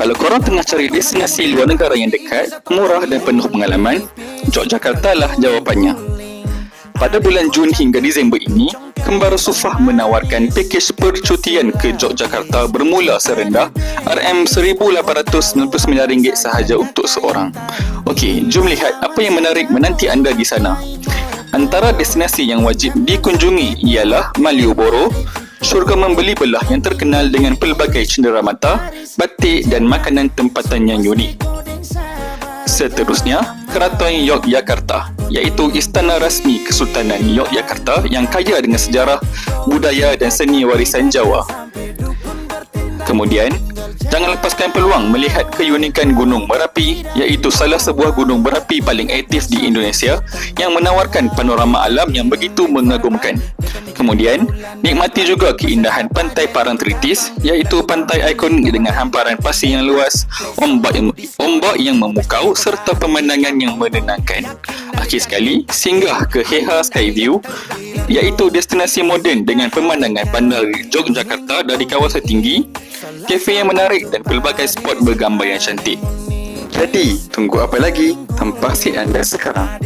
Kalau korang tengah cari destinasi luar negara yang dekat, murah dan penuh pengalaman, Yogyakarta lah jawapannya. Pada bulan Jun hingga Disember ini, Kembara Sufah menawarkan pakej percutian ke Yogyakarta bermula serendah RM1,899 sahaja untuk seorang. Okey, jom lihat apa yang menarik menanti anda di sana. Antara destinasi yang wajib dikunjungi ialah Malioboro, syurga membeli belah yang terkenal dengan pelbagai cenderamata, batik dan makanan tempatan yang unik. Seterusnya, Keraton Yogyakarta, iaitu istana rasmi Kesultanan Yogyakarta yang kaya dengan sejarah, budaya dan seni warisan Jawa. Kemudian, jangan lepaskan peluang melihat keunikan Gunung Merapi, iaitu salah sebuah gunung berapi paling aktif di Indonesia yang menawarkan panorama alam yang begitu mengagumkan. Kemudian, nikmati juga keindahan Pantai Parangtritis, iaitu pantai ikonik dengan hamparan pasir yang luas, ombak yang memukau serta pemandangan yang menenangkan. Akhir sekali, singgah ke Heha Skyview, iaitu destinasi moden dengan pemandangan bandar Yogyakarta dari kawasan tinggi, kafe yang menarik dan pelbagai spot bergambar yang cantik. Jadi, tunggu apa lagi? Tempasi anda sekarang.